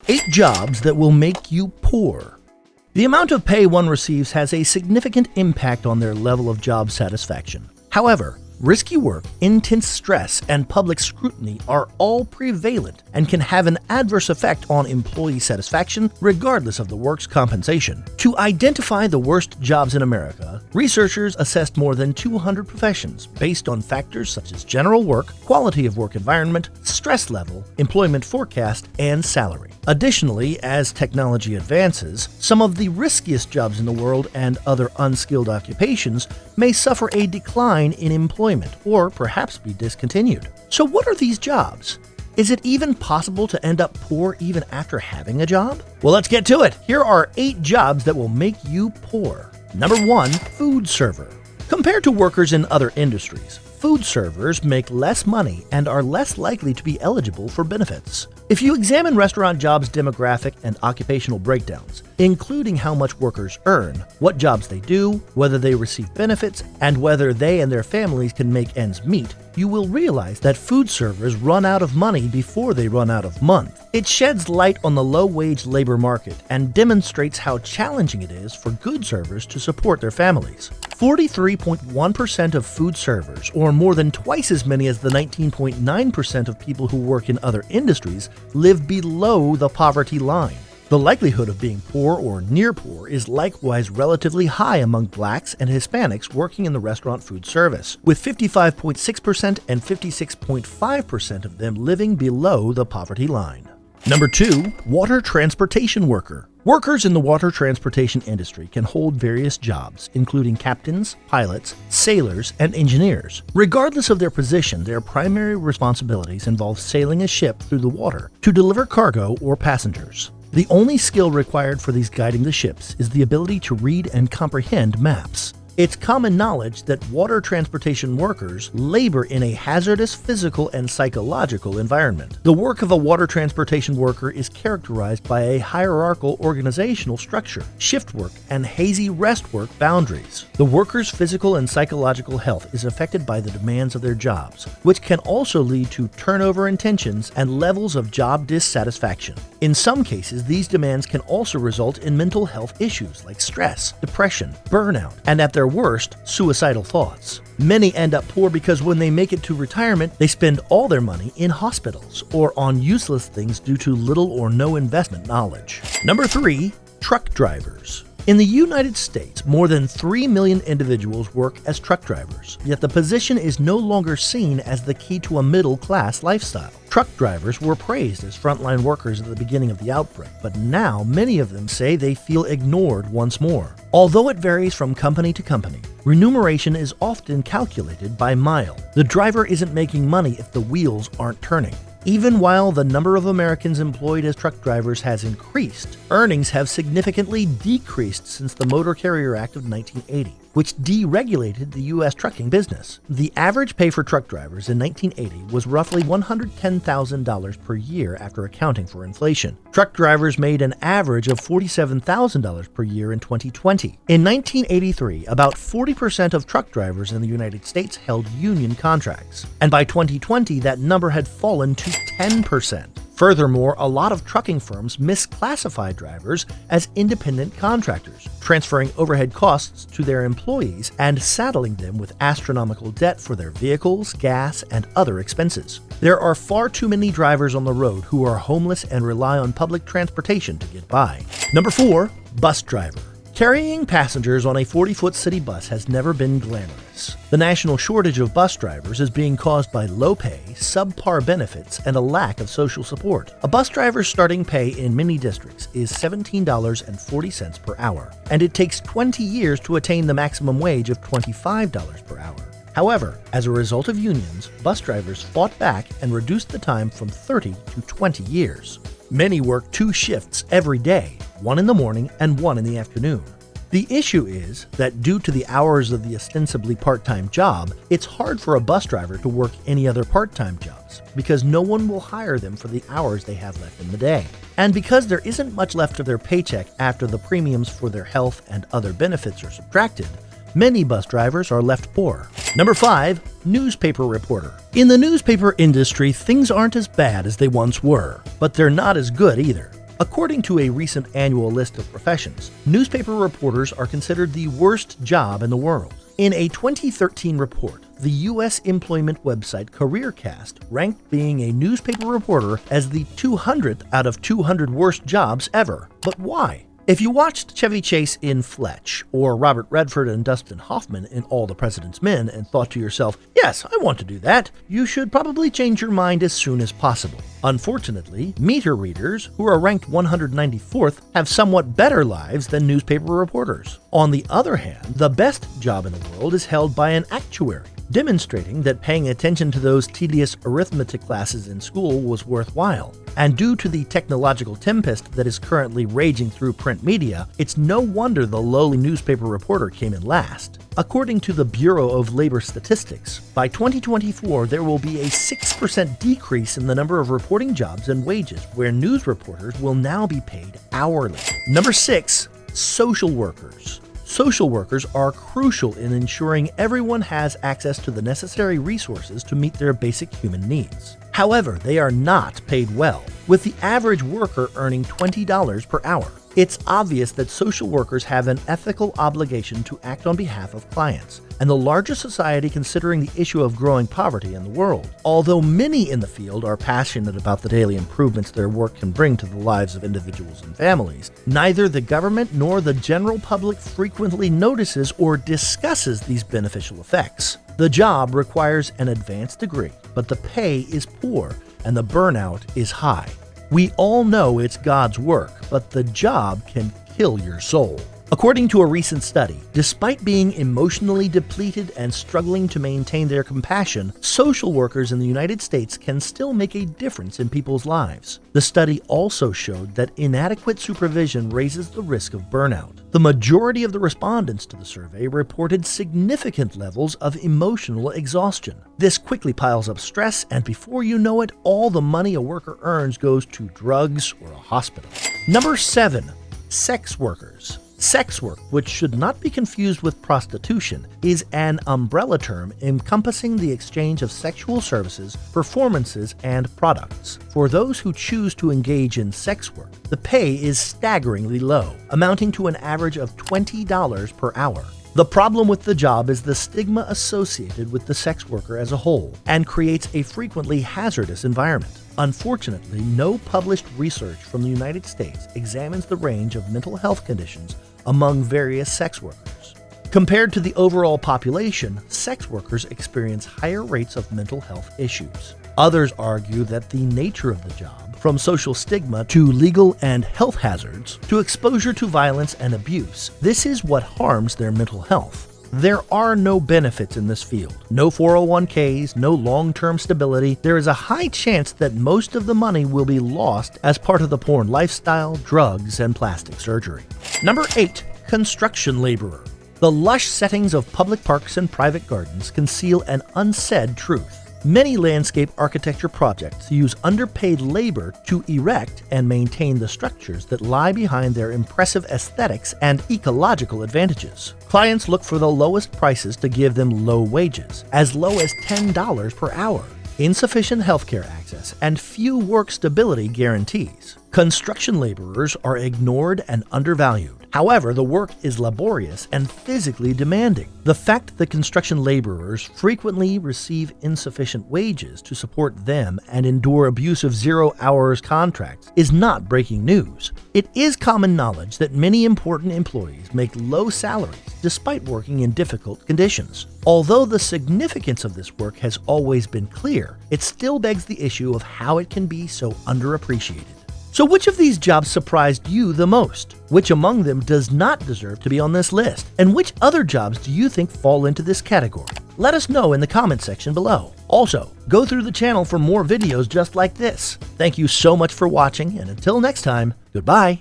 8 jobs that will make you poor. The amount of pay one receives has a significant impact on their level of job satisfaction. However, risky work, intense stress, and public scrutiny are all prevalent and can have an adverse effect on employee satisfaction regardless of the work's compensation. To identify the worst jobs in America, researchers assessed more than 200 professions based on factors such as general work, quality of work environment, stress level, employment forecast, and salary. Additionally, as technology advances, some of the riskiest jobs in the world and other unskilled occupations may suffer a decline in employment or perhaps be discontinued. So what are these jobs? Is it even possible to end up poor even after having a job? Well, let's get to it. Here are 8 jobs that will make you poor. Number 1, food server. Compared to workers in other industries, food servers make less money and are less likely to be eligible for benefits. If you examine restaurant jobs' demographic and occupational breakdowns, including how much workers earn, what jobs they do, whether they receive benefits, and whether they and their families can make ends meet, you will realize that food servers run out of money before they run out of month. It sheds light on the low-wage labor market and demonstrates how challenging it is for good servers to support their families. 43.1% of food servers, or more than twice as many as the 19.9% of people who work in other industries, live below the poverty line. The likelihood of being poor or near poor is likewise relatively high among blacks and Hispanics working in the restaurant food service, with 55.6% and 56.5% of them living below the poverty line. Number 2, water transportation worker. Workers in the water transportation industry can hold various jobs, including captains, pilots, sailors, and engineers. Regardless of their position, their primary responsibilities involve sailing a ship through the water to deliver cargo or passengers. The only skill required for these guiding the ships is the ability to read and comprehend maps. It's common knowledge that water transportation workers labor in a hazardous physical and psychological environment. The work of a water transportation worker is characterized by a hierarchical organizational structure, shift work, and hazy rest work boundaries. The worker's physical and psychological health is affected by the demands of their jobs, which can also lead to turnover in tensions and levels of job dissatisfaction. In some cases, these demands can also result in mental health issues like stress, depression, burnout, and at their worst, suicidal thoughts. Many end up poor because when they make it to retirement, they spend all their money in hospitals or on useless things due to little or no investment knowledge. Number 3, truck drivers. In the United States, more than 3 million individuals work as truck drivers, yet the position is no longer seen as the key to a middle-class lifestyle. Truck drivers were praised as frontline workers at the beginning of the outbreak, but now many of them say they feel ignored once more. Although it varies from company to company, remuneration is often calculated by mile. The driver isn't making money if the wheels aren't turning. Even while the number of Americans employed as truck drivers has increased, earnings have significantly decreased since the Motor Carrier Act of 1980, which deregulated the U.S. trucking business. The average pay for truck drivers in 1980 was roughly $110,000 per year after accounting for inflation. Truck drivers made an average of $47,000 per year in 2020. In 1983, about 40% of truck drivers in the United States held union contracts, and by 2020 that number had fallen to 10%. Furthermore, a lot of trucking firms misclassify drivers as independent contractors, transferring overhead costs to their employees and saddling them with astronomical debt for their vehicles, gas, and other expenses. There are far too many drivers on the road who are homeless and rely on public transportation to get by. Number 4, bus driver. Carrying passengers on a 40-foot city bus has never been glamorous. The national shortage of bus drivers is being caused by low pay, subpar benefits, and a lack of social support. A bus driver's starting pay in many districts is $17.40 per hour, and it takes 20 years to attain the maximum wage of $25 per hour. However, as a result of unions, bus drivers fought back and reduced the time from 30 to 20 years. Many work 2 shifts every day, one in the morning and one in the afternoon. The issue is that due to the hours of the ostensibly part-time job, it's hard for a bus driver to work any other part-time jobs because no one will hire them for the hours they have left in the day. And because there isn't much left of their paycheck after the premiums for their health and other benefits are subtracted, many bus drivers are left poor. Number 5, newspaper reporter. In the newspaper industry, things aren't as bad as they once were, but they're not as good either. According to a recent annual list of professions, newspaper reporters are considered the worst job in the world. In a 2013 report, the U.S. employment website CareerCast ranked being a newspaper reporter as the 200th out of 200 worst jobs ever. But why? If you watched Chevy Chase in Fletch, or Robert Redford and Dustin Hoffman in All the President's Men and thought to yourself, yes, I want to do that, you should probably change your mind as soon as possible. Unfortunately, meter readers, who are ranked 194th, have somewhat better lives than newspaper reporters. On the other hand, the best job in the world is held by an actuary, demonstrating that paying attention to those tedious arithmetic classes in school was worthwhile. And due to the technological tempest that is currently raging through print media, it's no wonder the lowly newspaper reporter came in last. According to the Bureau of Labor Statistics, by 2024 there will be a 6% decrease in the number of reporting jobs and wages, where news reporters will now be paid hourly. Number 6. Social workers. Social workers are crucial in ensuring everyone has access to the necessary resources to meet their basic human needs. However, they are not paid well, with the average worker earning $20 per hour. It's obvious that social workers have an ethical obligation to act on behalf of clients, and the largest society considering the issue of growing poverty in the world. Although many in the field are passionate about the daily improvements their work can bring to the lives of individuals and families, neither the government nor the general public frequently notices or discusses these beneficial effects. The job requires an advanced degree, but the pay is poor and the burnout is high. We all know it's God's work, but the job can kill your soul. According to a recent study, despite being emotionally depleted and struggling to maintain their compassion, social workers in the United States can still make a difference in people's lives. The study also showed that inadequate supervision raises the risk of burnout. The majority of the respondents to the survey reported significant levels of emotional exhaustion. This quickly piles up stress, and before you know it, all the money a worker earns goes to drugs or a hospital. Number 7. Sex workers. Sex work, which should not be confused with prostitution, is an umbrella term encompassing the exchange of sexual services, performances, and products. For those who choose to engage in sex work, the pay is staggeringly low, amounting to an average of $20 per hour. The problem with the job is the stigma associated with the sex worker as a whole, and creates a frequently hazardous environment. Unfortunately, no published research from the United States examines the range of mental health conditions among various sex workers. Compared to the overall population, sex workers experience higher rates of mental health issues. Others argue that the nature of the job, from social stigma to legal and health hazards to exposure to violence and abuse, this is what harms their mental health. There are no benefits in this field. No 401ks, no long-term stability. There is a high chance that most of the money will be lost as part of the porn lifestyle, drugs, and plastic surgery. Number 8. Construction laborer. The lush settings of public parks and private gardens conceal an unsaid truth. Many landscape architecture projects use underpaid labor to erect and maintain the structures that lie behind their impressive aesthetics and ecological advantages. Clients look for the lowest prices to give them low wages, as low as $10 per hour, insufficient healthcare access, and few work stability guarantees. Construction laborers are ignored and undervalued. However, the work is laborious and physically demanding. The fact that construction laborers frequently receive insufficient wages to support them and endure abusive 0-hours contracts is not breaking news. It is common knowledge that many important employees make low salaries despite working in difficult conditions. Although the significance of this work has always been clear, it still begs the issue of how it can be so underappreciated. So which of these jobs surprised you the most? Which among them does not deserve to be on this list? And which other jobs do you think fall into this category? Let us know in the comment section below. Also, go through the channel for more videos just like this. Thank you so much for watching, and until next time, goodbye.